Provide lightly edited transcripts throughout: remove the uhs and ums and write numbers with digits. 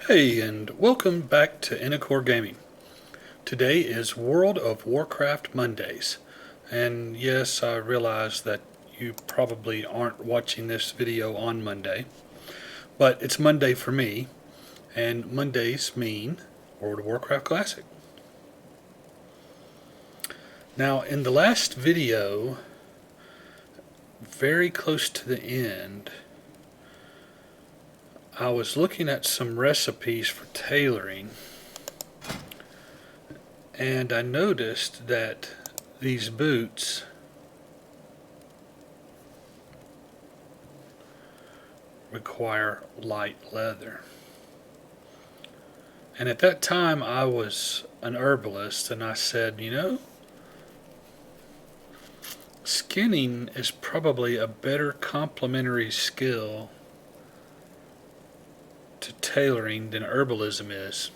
Hey, and welcome back to Inacore Gaming. Today is World of Warcraft Mondays. And yes, I realize that you probably aren't watching this video on Monday, but it's Monday for me, and Mondays mean World of Warcraft Classic. Now, in the last video, very close to the end, I was looking at some recipes for tailoring, and I noticed that these boots require light leather. And at that time I was an herbalist, and I said, skinning is probably a better complementary skill to tailoring than herbalism is.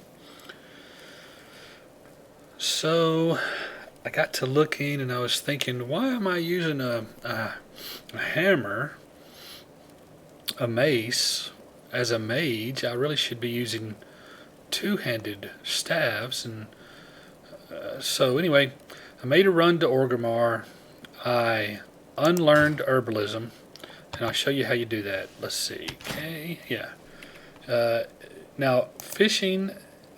So I got to looking, and I was thinking, why am I using a hammer, a mace? As a mage, I really should be using two-handed staves. And so anyway, I made a run to Orgrimmar. I unlearned herbalism, and I'll show you how you do that. Let's see. Okay, yeah. Now, fishing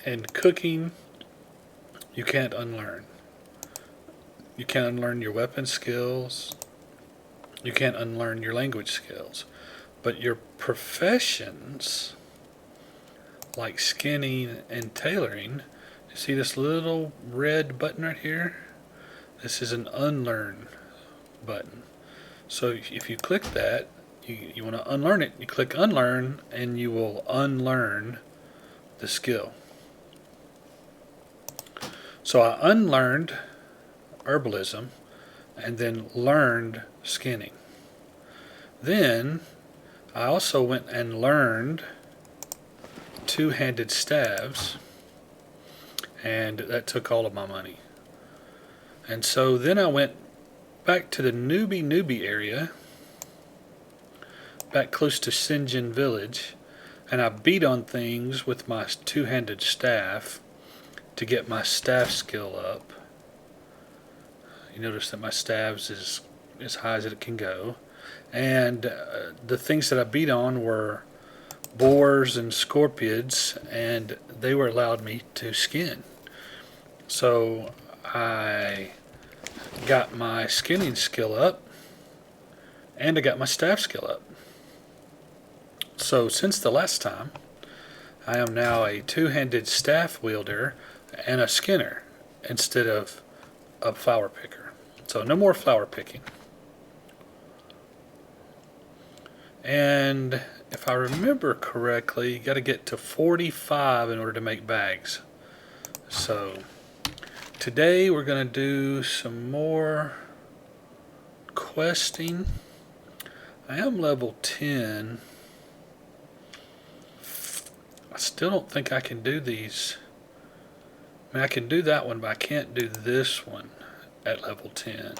and cooking, you can't unlearn. You can't unlearn your weapon skills. You can't unlearn your language skills. But your professions, like skinning and tailoring, you see this little red button right here? This is an unlearn button. So if you click that, you want to unlearn it, you click unlearn, and you will unlearn the skill. So I unlearned herbalism and then learned skinning. Then I also went and learned two-handed staves, and that took all of my money. And so then I went back to the newbie area, back close to Sen'jin Village, and I beat on things with my two-handed staff to get my staff skill up. You notice that my staves is as high as it can go. And the things that I beat on were boars and scorpions, and they were allowed me to skin. So I got my skinning skill up, and I got my staff skill up. So since the last time, I am now a two-handed staff wielder and a skinner instead of a flower picker. So no more flower picking. And if I remember correctly, you got to get to 45 in order to make bags. So today we're going to do some more questing. I am level 10. I still don't think I can do these. I mean, I can do that one, but I can't do this one at level 10.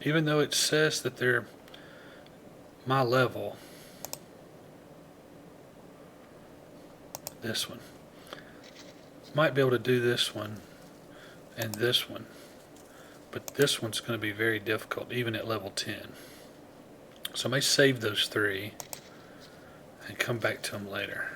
Even though it says that they're my level, this one. Might be able to do this one and this one, but this one's going to be very difficult even at level 10. So I may save those three and come back to them later.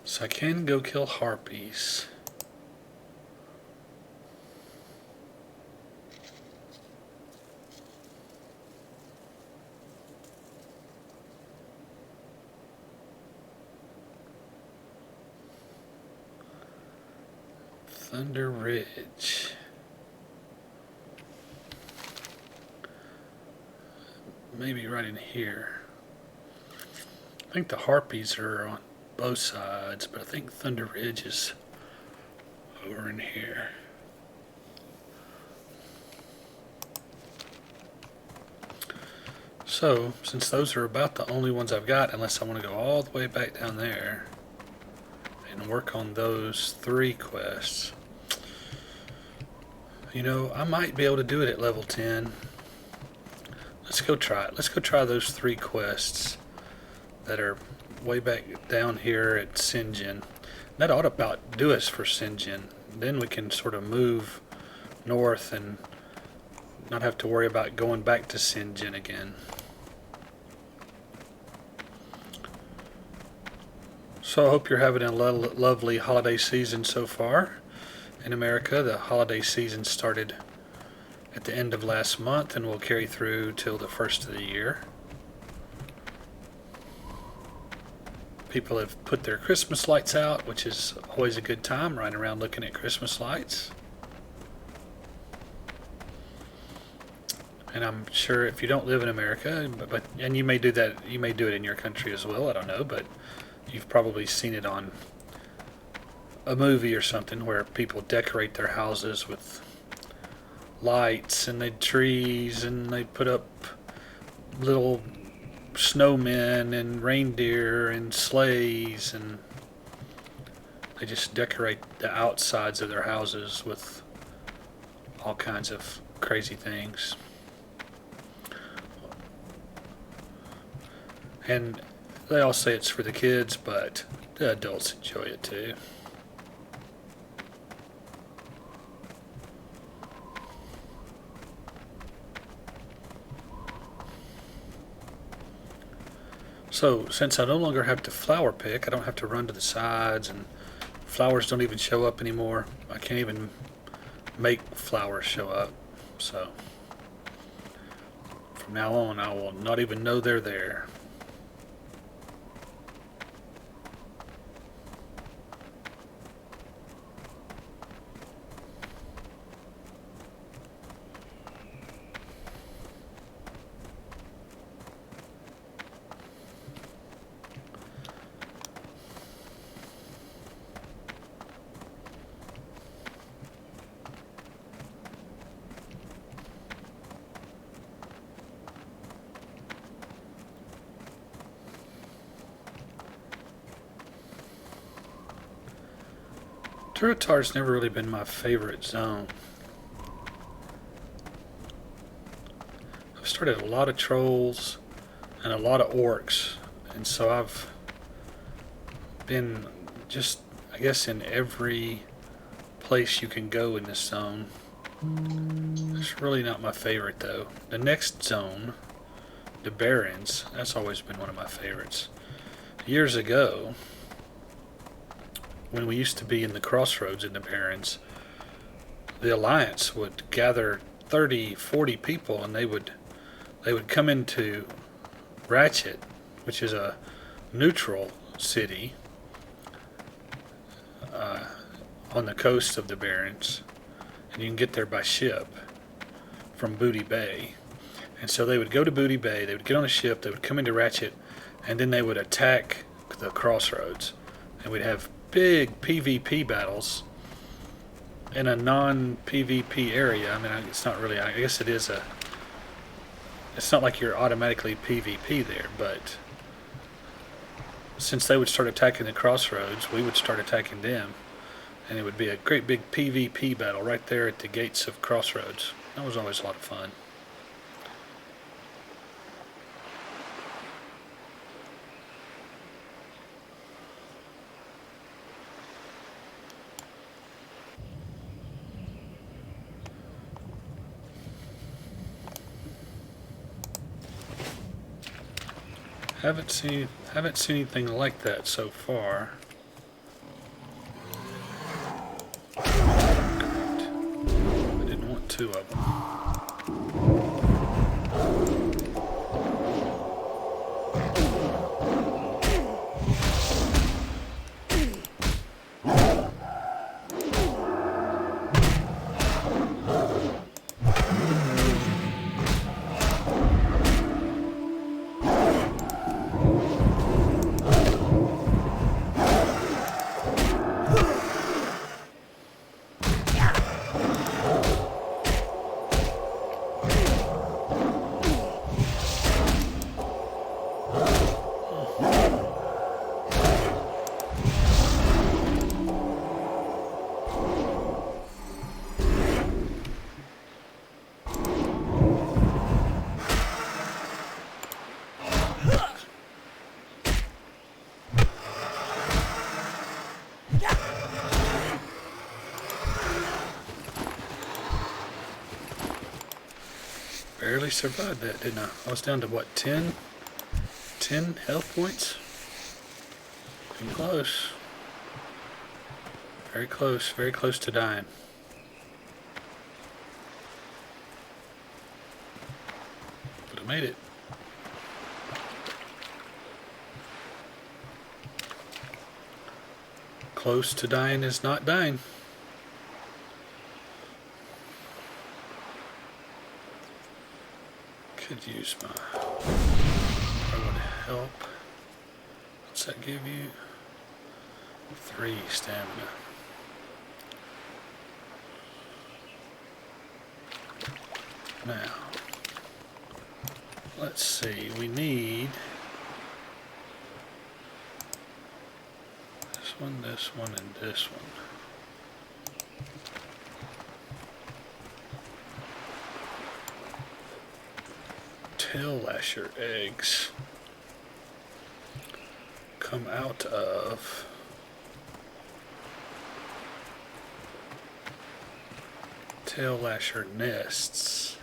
So I can go kill harpies. Thunder Ridge. Maybe right in here. I think the Harpies are on both sides, but I think Thunder Ridge is over in here. So, since those are about the only ones I've got, unless I want to go all the way back down there and work on those 3 quests, you know, I might be able to do it at level 10. Let's go try it. Let's go try those 3 quests that are way back down here at Sen'jin. That ought to about do us for Sen'jin. Then we can sort of move north and not have to worry about going back to Sen'jin again. So I hope you're having a lovely holiday season so far. In America, the holiday season started at the end of last month and will carry through till the first of the year. People have put their Christmas lights out, which is always a good time, riding around looking at Christmas lights. And I'm sure if you don't live in America, and you may do that, you may do it in your country as well, I don't know, but you've probably seen it on a movie or something where people decorate their houses with lights and trees, and they put up little snowmen and reindeer and sleighs, and they just decorate the outsides of their houses with all kinds of crazy things. And they all say it's for the kids, but the adults enjoy it too. So, since I no longer have to flower pick, I don't have to run to the sides, and flowers don't even show up anymore. I can't even make flowers show up. So, from now on, I will not even know they're there. Turatar's never really been my favorite zone. I've started a lot of trolls and a lot of orcs, and so I've been just, I guess, in every place you can go in this zone. It's really not my favorite though. The next zone, the Barrens, that's always been one of my favorites. Years ago, when we used to be in the crossroads in the Barrens, the Alliance would gather 30, 40 people, and they would come into Ratchet, which is a neutral city on the coast of the Barrens, and you can get there by ship from Booty Bay. And so they would go to Booty Bay, they would get on a ship, they would come into Ratchet, and then they would attack the crossroads, and we'd have big PvP battles in a non-PvP area. I mean, it's not really, I guess it is it's not like you're automatically PvP there, but since they would start attacking the crossroads, we would start attacking them, and it would be a great big PvP battle right there at the gates of crossroads. That was always a lot of fun. Haven't seen anything like that so far. Great. I didn't want 2 of them. barely survived that, didn't I? I was down to what, 10? 10 health points? Getting close. Very close to dying. But I made it. Close to dying is not dying. Could use my... I would help. What's that give you? 3 stamina. Now, let's see, we need this one, and this one. Tail lasher eggs come out of tail lasher nests.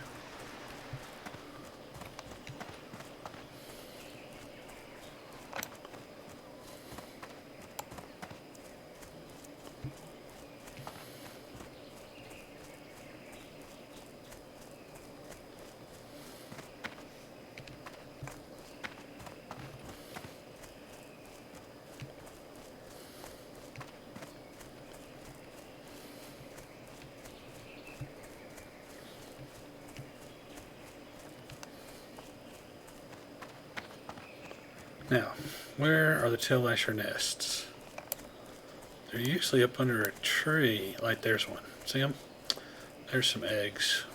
Now, where are the tail lasher nests? They're usually up under a tree. Like, there's one. See them? There's some eggs.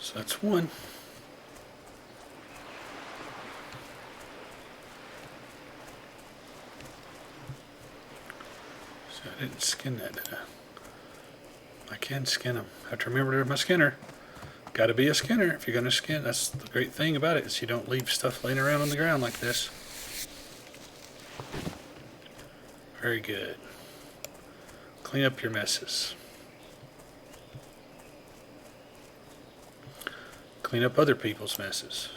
So that's one. So I didn't skin that, did I? I can skin them. I have to remember my skinner. Got to be a skinner if you're going to skin. That's the great thing about it, is you don't leave stuff laying around on the ground like this. Very good. Clean up your messes. Clean up other people's messes.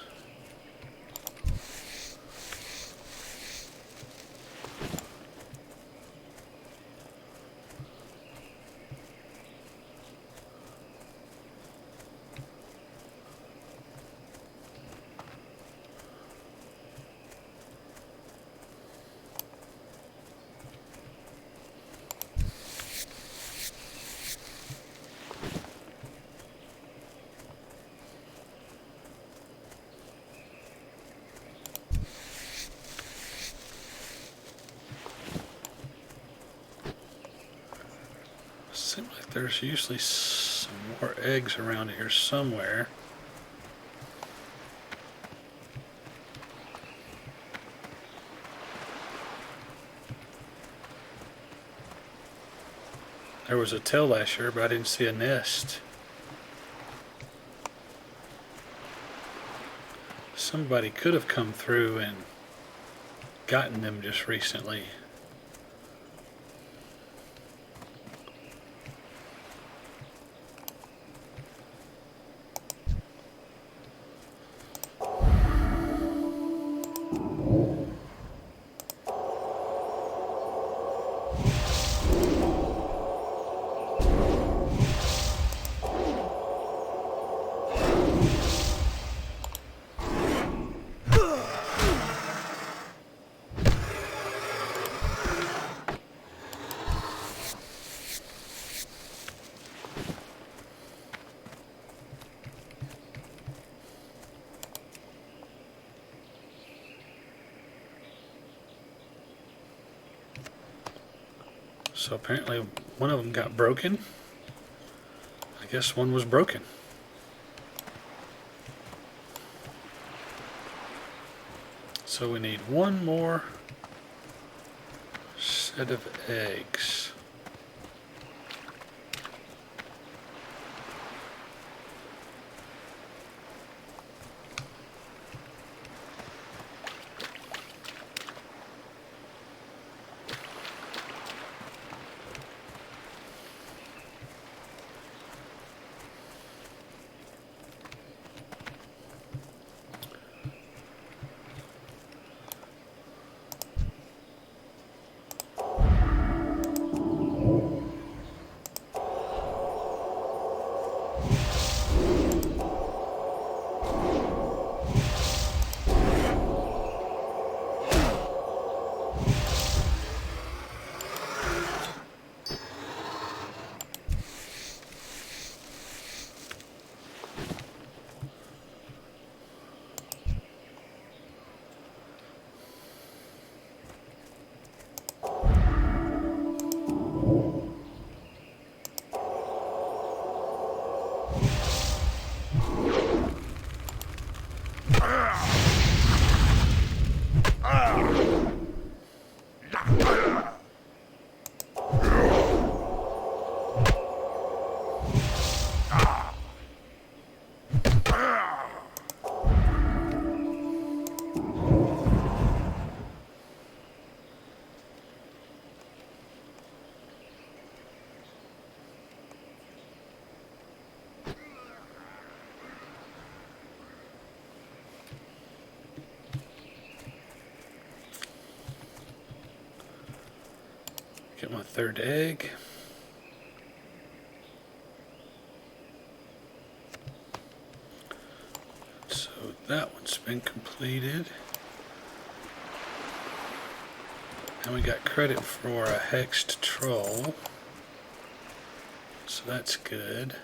Seems like there's usually some more eggs around here somewhere. There was a tail lasher, but I didn't see a nest. Somebody could have come through and gotten them just recently. So apparently one of them got broken. I guess one was broken. So we need one more set of eggs. Get my third egg. So that one's been completed. And we got credit for a hexed troll. So that's good.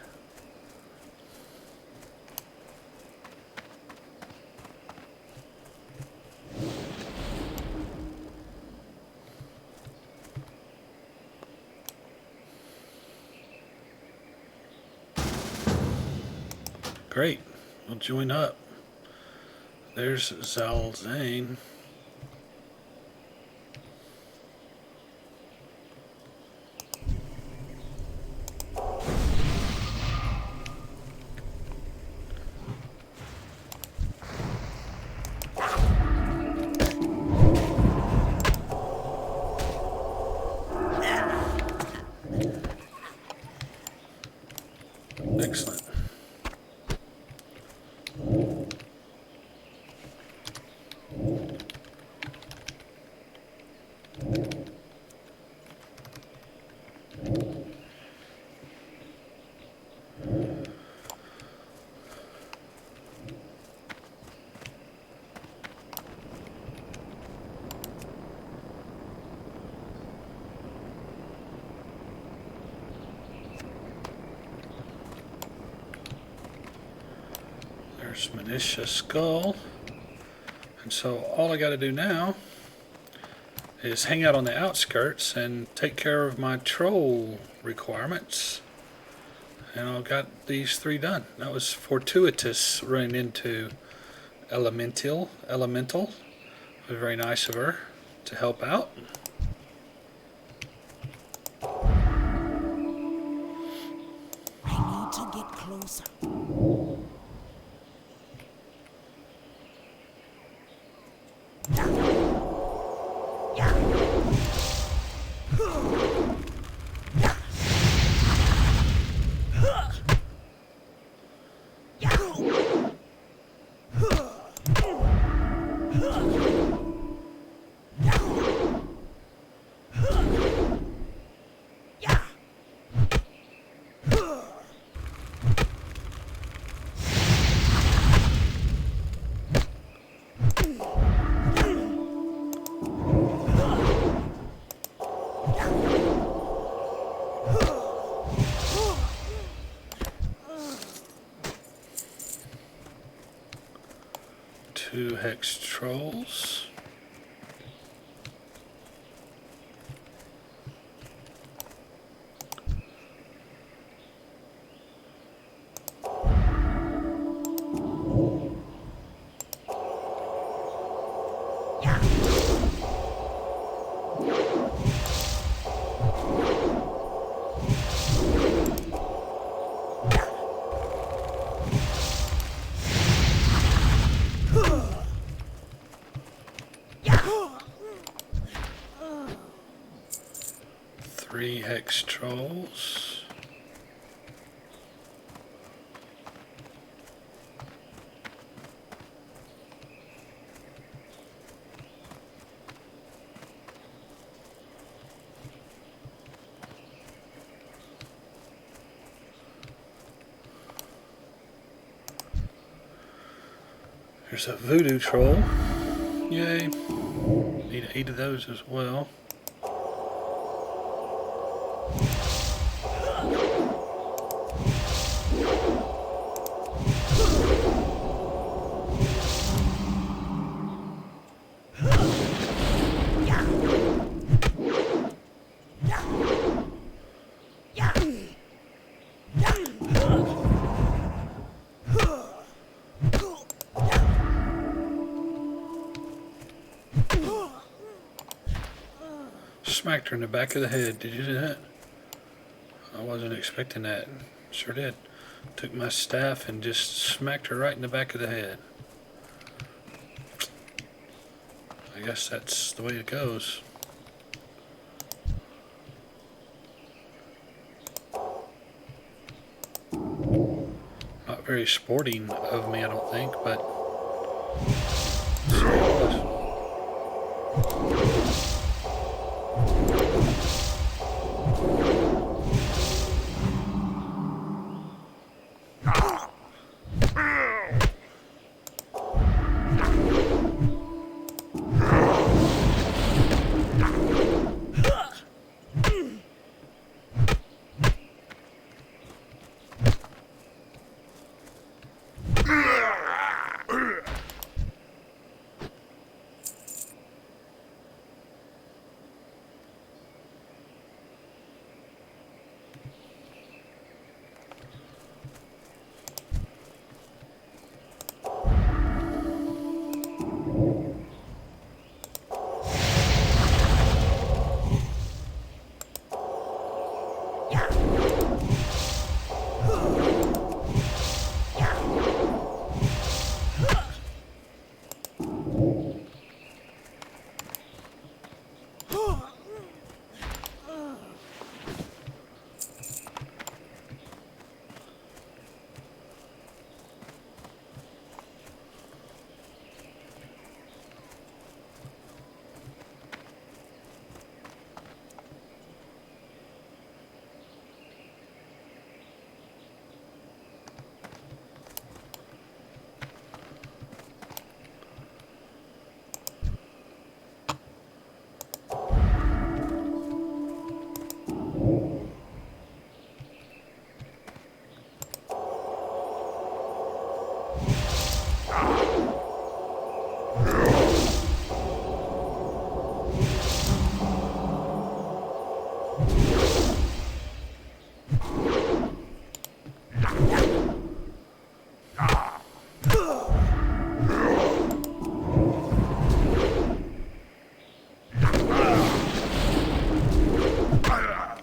Great, we'll join up. There's Zalzane. Excellent. There's Manisha Skull. And so all I got to do now is hang out on the outskirts and take care of my troll requirements. And I got these 3 done. That was fortuitous running into Elemental. It was very nice of her to help out. I need to get closer. Two hex trolls. Three hex trolls. There's a voodoo troll. Yay. Need 8 of those as well. Smacked her in the back of the head. Did you see that? I wasn't expecting that. Sure did. Took my staff and just smacked her right in the back of the head. I guess that's the way it goes. Not very sporting of me, I don't think, but so it was.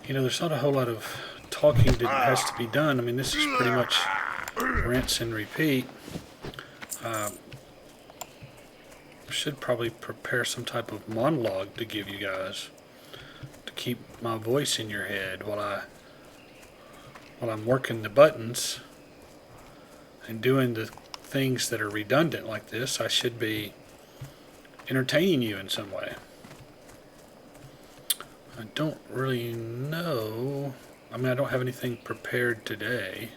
You know, there's not a whole lot of talking that has to be done. I mean, this is pretty much rinse and repeat. Should probably prepare some type of monologue to give you guys to keep my voice in your head while I'm working the buttons and doing the things that are redundant like this. I should be entertaining you in some way. I don't really know. I mean, I don't have anything prepared today.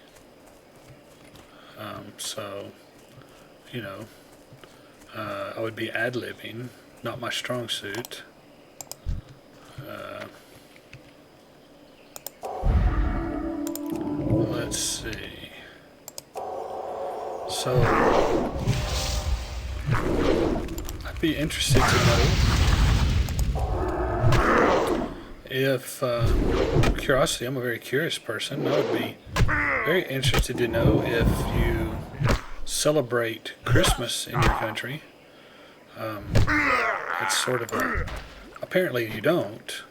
So, you know, I would be ad-libbing, not my strong suit. Let's see. So, I'd be interested to know if, curiosity, I'm a very curious person. I would be very interested to know if you celebrate Christmas in your country. it's sort of a, apparently you don't,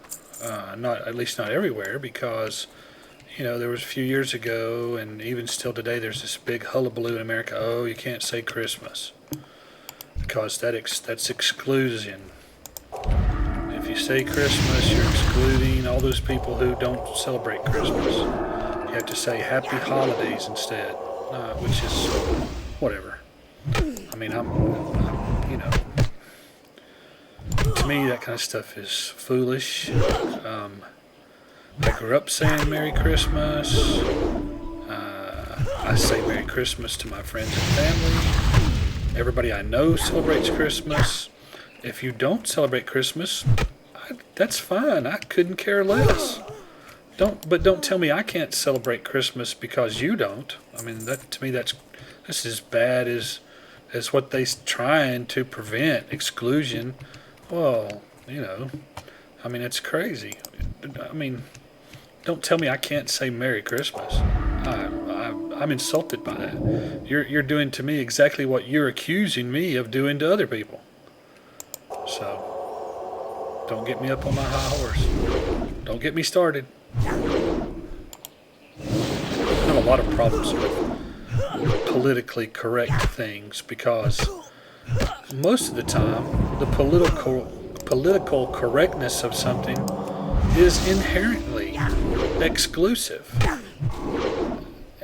not, at least not everywhere, because there was a few years ago, and even still today, there's this big hullabaloo in America. Oh, you can't say Christmas because that's exclusion. If you say Christmas, you're excluding all those people who don't celebrate Christmas. You have to say Happy Holidays instead, which is whatever. I mean, to me, that kind of stuff is foolish. I grew up saying Merry Christmas. I say Merry Christmas to my friends and family. Everybody I know celebrates Christmas. If you don't celebrate Christmas, that's fine. I couldn't care less. Don't tell me I can't celebrate Christmas because you don't. I mean, that to me that's as bad as what they're trying to prevent, exclusion. Well, I mean, it's crazy. I mean, don't tell me I can't say Merry Christmas. I'm insulted by that. You're doing to me exactly what you're accusing me of doing to other people. So, don't get me up on my high horse. Don't get me started. I have a lot of problems with politically correct things because most of the time the political correctness of something is inherently exclusive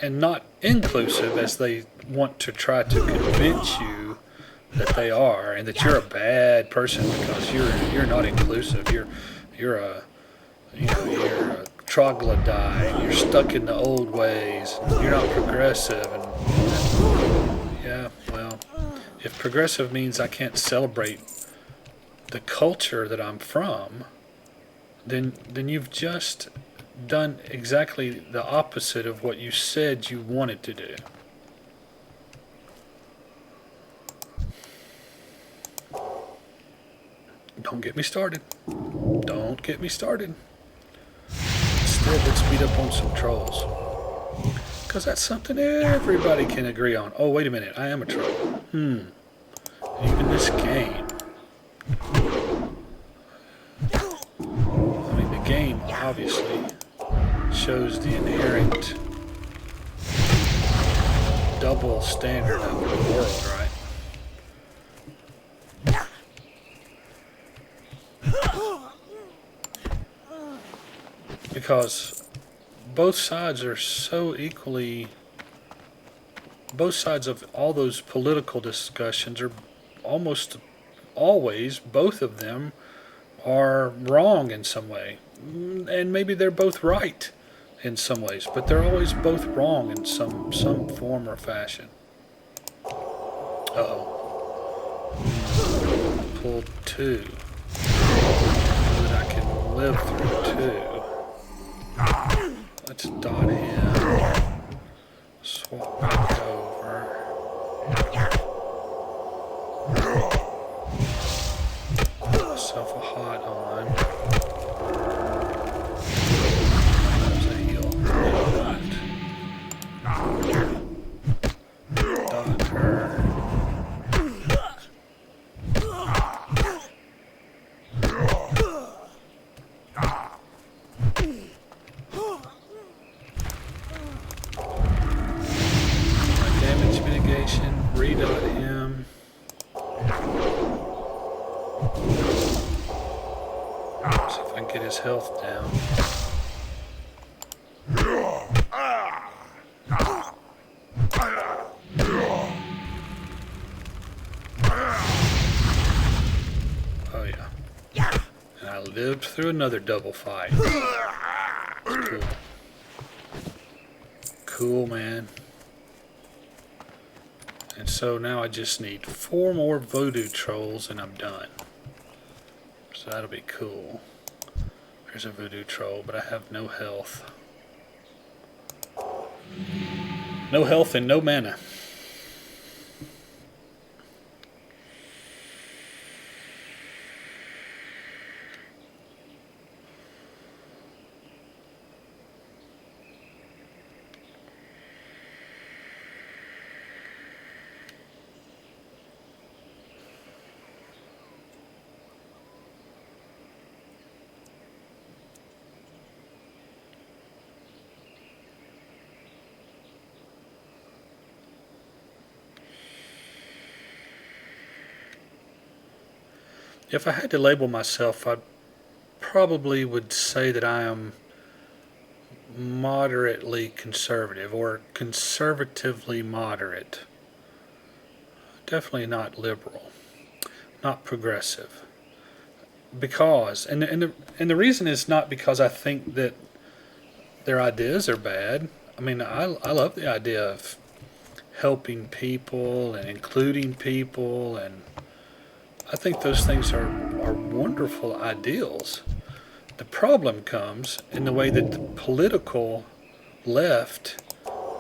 and not inclusive as they want to try to convince you that they are, and that you're a bad person because you're not inclusive. You're a troglodyte. You're stuck in the old ways. You're not progressive. And yeah, well, if progressive means I can't celebrate the culture that I'm from, then you've just done exactly the opposite of what you said you wanted to do. Don't get me started. Don't get me started. Instead, let's beat up on some trolls. Because that's something everybody can agree on. Oh, wait a minute. I am a troll. Even this game. I mean, the game obviously shows the inherent double standard of the world, right? Because both sides are so equally, both sides of all those political discussions are almost always, both of them are wrong in some way. And maybe they're both right in some ways, but they're always both wrong in some form or fashion. Uh-oh. Pulled two. That I can live through two. Let's dot him. Swap back over. Put myself a hot on. There's a heal. Dot her. Redot him. See if I can get his health down. Oh yeah. And I lived through another double fight. It's cool. Cool, man. And so now I just need 4 more voodoo trolls and I'm done. So that'll be cool. There's a voodoo troll, but I have no health. No health and no mana. If I had to label myself, I probably would say that I am moderately conservative or conservatively moderate. Definitely not liberal, not progressive. Because, and the reason is not because I think that their ideas are bad. I mean, I love the idea of helping people and including people, and I think those things are wonderful ideals. The problem comes in the way that the political left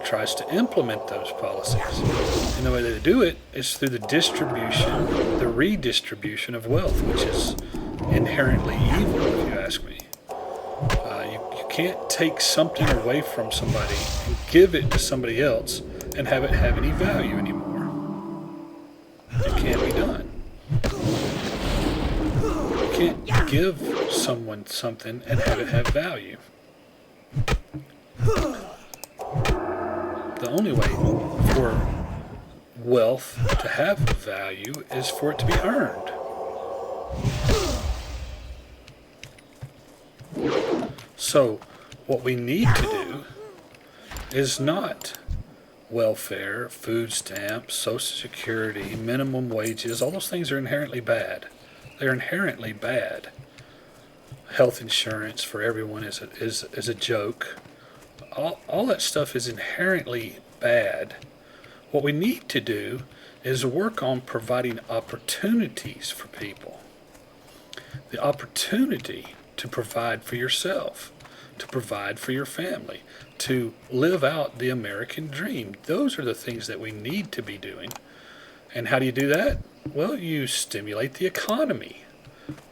tries to implement those policies. And the way they do it is through the redistribution of wealth, which is inherently evil, if you ask me. You can't take something away from somebody and give it to somebody else and have it have any value anymore. It can't be done. You can't give someone something and have it have value. The only way for wealth to have value is for it to be earned. So, what we need to do is not welfare, food stamps, Social Security, minimum wages. All those things are inherently bad. They're inherently bad. Health insurance for everyone is a joke. All that stuff is inherently bad. What we need to do is work on providing opportunities for people. The opportunity to provide for yourself, to provide for your family, to live out the American dream. Those are the things that we need to be doing. And how do you do that? Well, you stimulate the economy,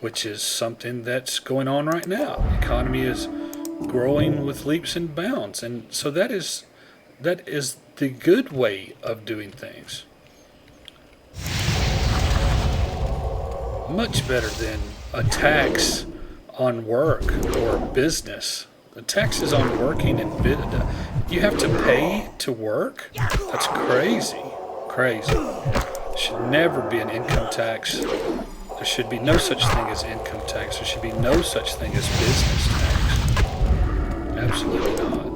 which is something that's going on right now. The economy is growing with leaps and bounds, and so that is the good way of doing things. Much better than a tax on work or business. The taxes on working and you have to pay to work? That's crazy. Crazy. There should never be an income tax. There should be no such thing as income tax. There should be no such thing as business tax. Absolutely not.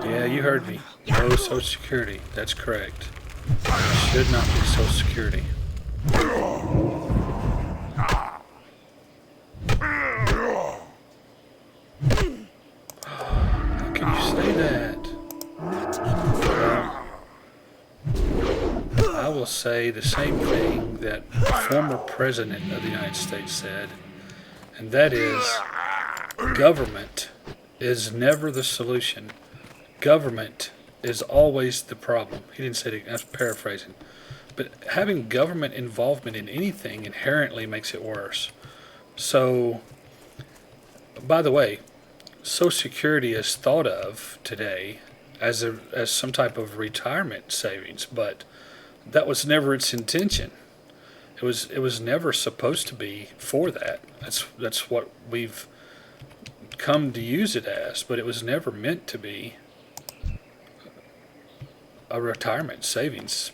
Yeah, you heard me. No Social Security. That's correct. Should not be Social Security. How can you say that? Well, I will say the same thing that the former president of the United States said, and that is government is never the solution. Government is always the problem. He didn't say it, I'm paraphrasing. But having government involvement in anything inherently makes it worse. So, by the way, Social Security is thought of today as some type of retirement savings, but that was never its intention. It was never supposed to be for that. That's what we've come to use it as, but it was never meant to be a retirement savings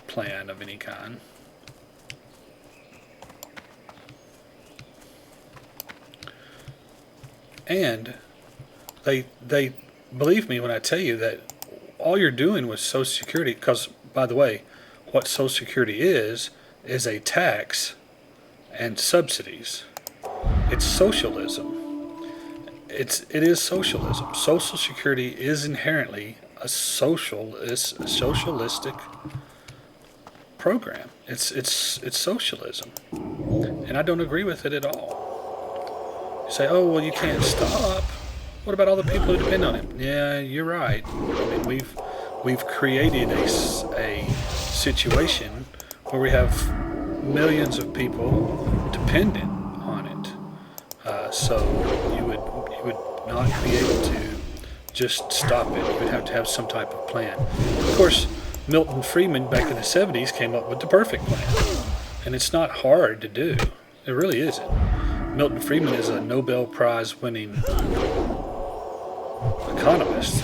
plan of any kind. And they believe me when I tell you that all you're doing with Social Security, because by the way, what Social Security is a tax and subsidies. It's socialism. It is socialism. Social Security is inherently a socialistic program. It's socialism, and I don't agree with it at all. You say, oh well, you can't stop. What about all the people who depend on it? Yeah, you're right. I mean, we've created a situation where we have millions of people dependent on it. So you would not be able to just stop it. You would have to have some type of plan. Of course, Milton Friedman back in the 70s came up with the perfect plan. And it's not hard to do. It really isn't. Milton Friedman is a Nobel Prize winning economist,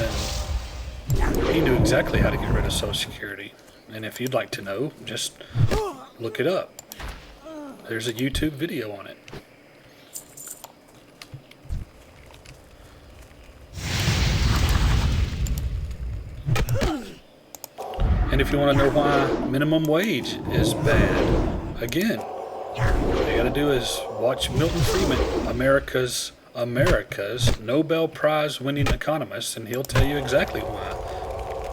and he knew exactly how to get rid of Social Security. And if you'd like to know, just look it up. There's a YouTube video on it. And if you want to know why minimum wage is bad, again, all you got to do is watch Milton Friedman, America's Nobel Prize winning economist, and he'll tell you exactly why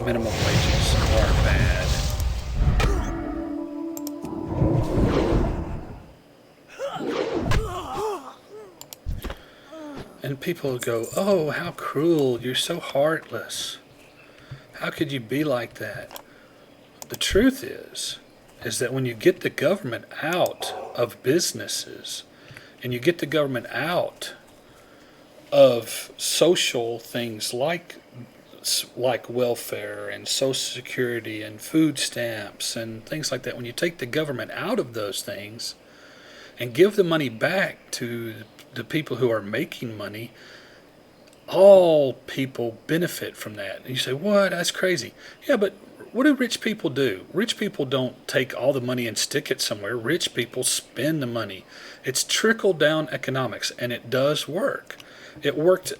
minimum wages are bad. And people go, "Oh, how cruel, you're so heartless. How could you be like that?" The truth is that when you get the government out of businesses and you get the government out of social things like welfare and Social Security and food stamps and things like that, when you take the government out of those things and give the money back to the people who are making money, all people benefit from that. And you say, "What? That's crazy." Yeah, but what do rich people do? Rich people don't take all the money and stick it somewhere. Rich people spend the money. It's trickle-down economics, and it does work. It worked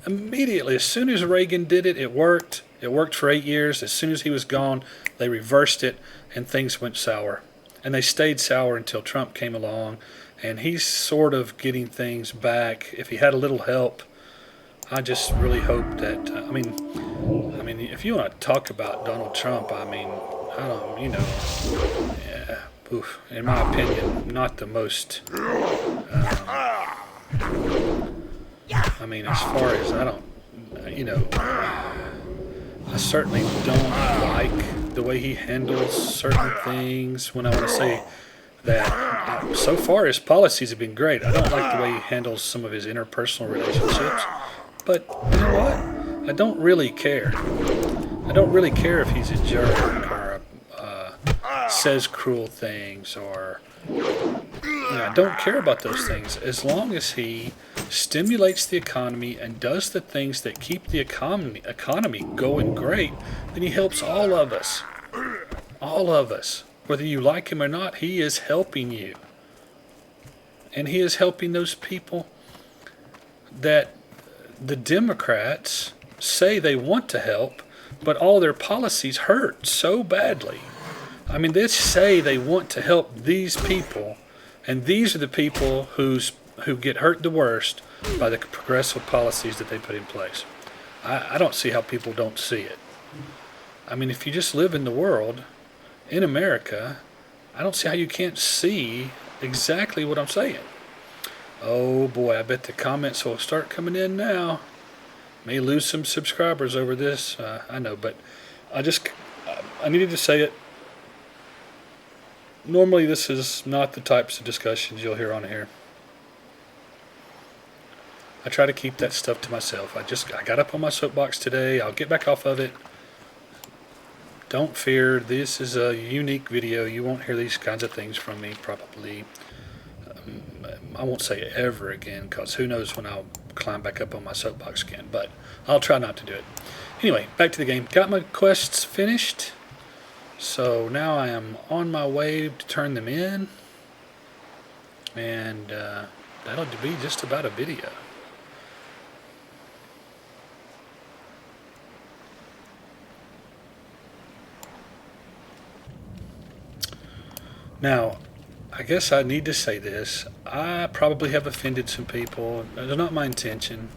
immediately. As soon as Reagan did it, it worked. It worked for 8 years. As soon as he was gone, they reversed it, and things went sour. And they stayed sour until Trump came along, and he's sort of getting things back. If he had a little help, I just really hope that, I mean, if you want to talk about Donald Trump, I don't, yeah, oof, in my opinion, not the most, as far as I certainly don't like the way he handles certain things. When I want to say that, so far his policies have been great. I don't like the way he handles some of his interpersonal relationships. But you know what? I don't really care. I don't really care if he's a jerk or says cruel things or... I don't care about those things. As long as he stimulates the economy and does the things that keep the economy going great, then he helps all of us. All of us. Whether you like him or not, he is helping you. And he is helping those people that the Democrats say they want to help, but all their policies hurt so badly. They say they want to help these people, and these are the people who get hurt the worst by the progressive policies that they put in place. I don't see how people don't see it. If you just live in the world, in America, I don't see how you can't see exactly what I'm saying. Oh boy, I bet the comments will start coming in now. May lose some subscribers over this, I know, but I needed to say it. Normally this is not the types of discussions you'll hear on here. I try to keep that stuff to myself. I got up on my soapbox today. I'll get back off of it. Don't fear, this is a unique video. You won't hear these kinds of things from me probably. I won't say it ever again, because who knows when I'll climb back up on my soapbox again, but I'll try not to do it. Anyway, back to the game. Got my quests finished, so now I am on my way to turn them in, and that'll be just about a video. Now, I guess I need to say this. I probably have offended some people. It's not my intention.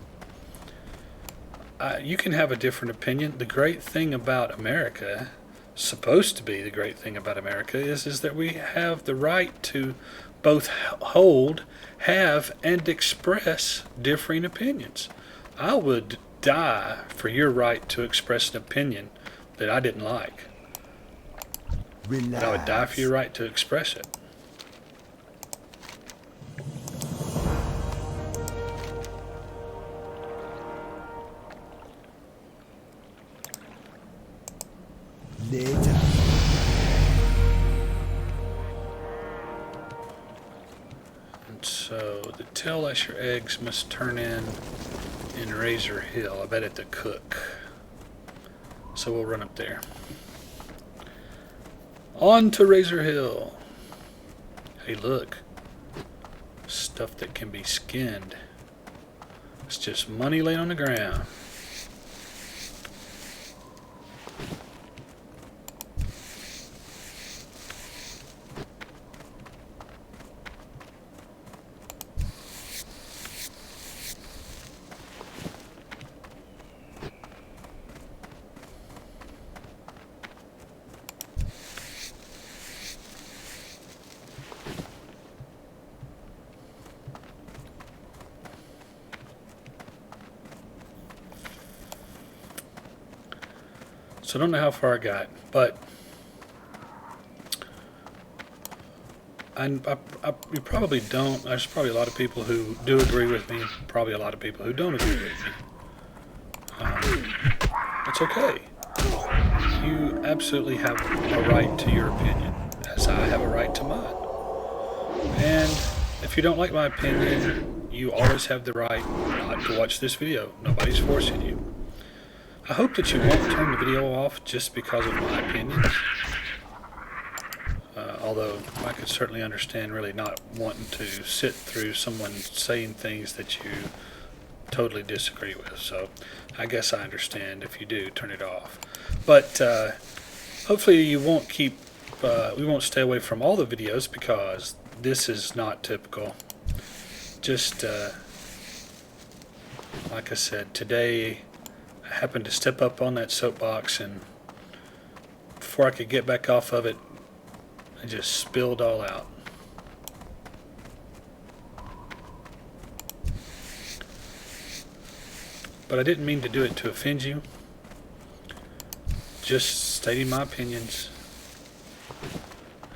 You can have a different opinion. The great thing about America, supposed to be the great thing about America, is that we have the right to both hold, have, and express differing opinions. I would die for your right to express an opinion that I didn't like. Relax. But I would die for your right to express it. So the tail lasher eggs must turn in Razor Hill. I bet at the cook. So we'll run up there. On to Razor Hill. Hey, look. Stuff that can be skinned. It's just money laying on the ground. So I don't know how far I got, but you probably don't. There's probably a lot of people who do agree with me, probably a lot of people who don't agree with me. It's okay. You absolutely have a right to your opinion, as I have a right to mine. And if you don't like my opinion, you always have the right not to watch this video. Nobody's forcing you. I hope that you won't turn the video off just because of my opinions. Although I could certainly understand really not wanting to sit through someone saying things that you totally disagree with. So I guess I understand if you do turn it off. But hopefully you won't we won't stay away from all the videos, because this is not typical. Just like I said, today I happened to step up on that soapbox, and before I could get back off of it, I just spilled all out. But I didn't mean to do it to offend you. Just stating my opinions.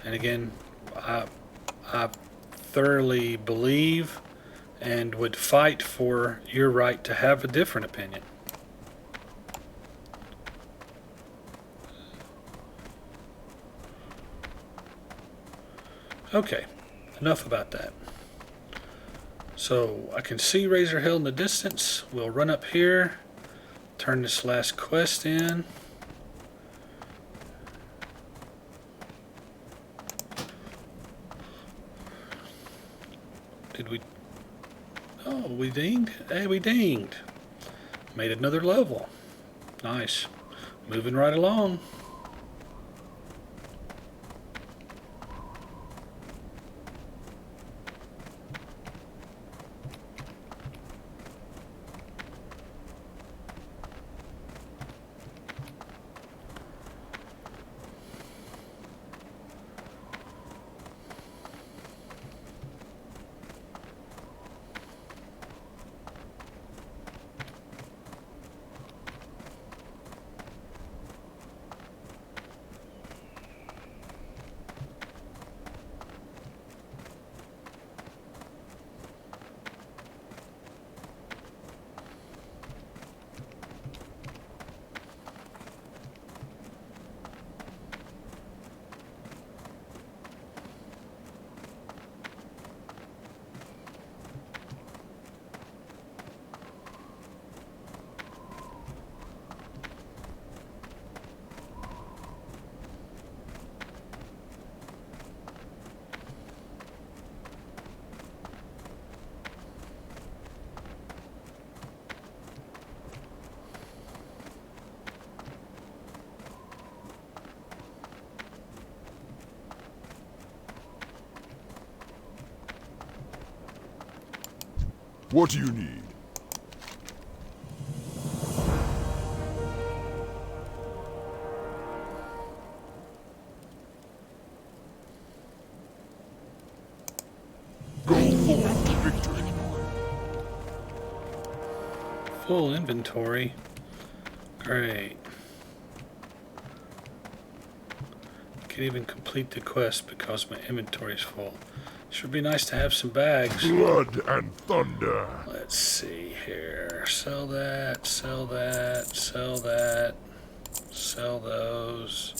And again, I thoroughly believe and would fight for your right to have a different opinion. Okay, enough about that. So I can see Razor Hill in the distance. We'll run up here, turn this last quest in. Did we? Oh, we dinged. Hey, we dinged. Made another level. Nice. Moving right along. What do you need? Go forth to victory. Full inventory. Great. Can't even complete the quest because my inventory is full. Sure be nice to have some bags. Blood and thunder. Let's see here. Sell that, sell that, sell that, sell those.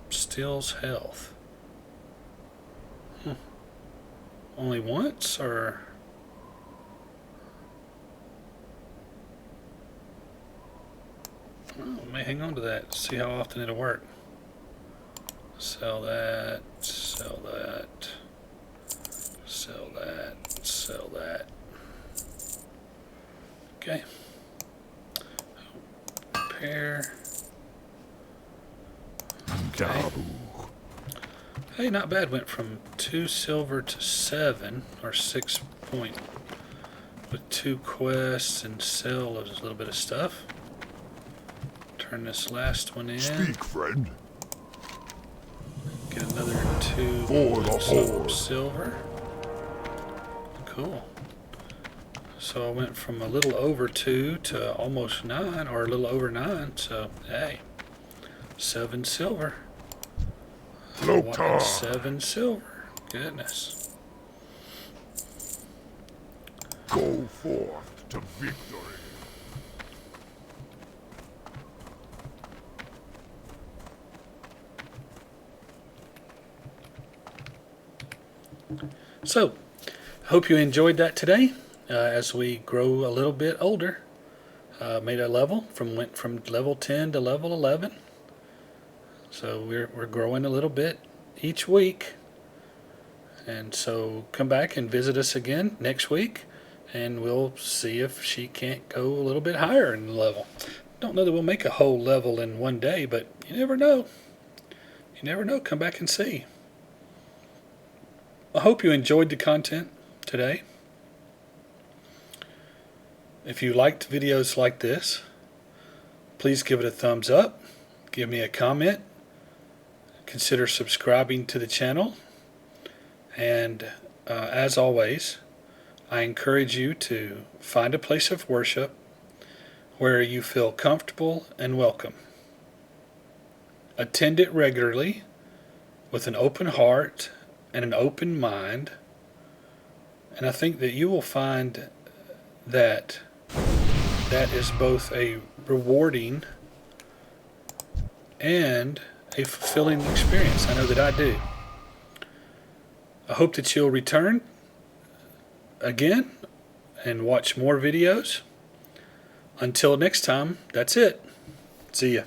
Steals health. only once, or? Oh, I may hang on to that, see how often it'll work. Sell that, sell that, sell that, sell that. Okay. Repair. Okay. Hey, not bad. Went from 2 silver to 7, or 6 point, with 2 quests and sell a little bit of stuff. Turn this last one in. Speak, friend. Get another 2 For the horde. silver. Cool. So I went from a little over 2 to almost 9, or a little over 9. So hey, 7 silver. Loktar. 7 silver. Goodness. Go forth to victory. So, hope you enjoyed that today. As we grow a little bit older, made a level went from level 10 to level 11. So we're growing a little bit each week. And so come back and visit us again next week, and we'll see if she can't go a little bit higher in the level. Don't know that we'll make a whole level in one day, but you never know. You never know. Come back and see. I hope you enjoyed the content today. If you liked videos like this, please give it a thumbs up, give me a comment, consider subscribing to the channel, and as always, I encourage you to find a place of worship where you feel comfortable and welcome. Attend it regularly with an open heart and an open mind, and I think that you will find that is both a rewarding and a fulfilling experience. I know that I do. I hope that you'll return again and watch more videos. Until next time, that's it. See ya.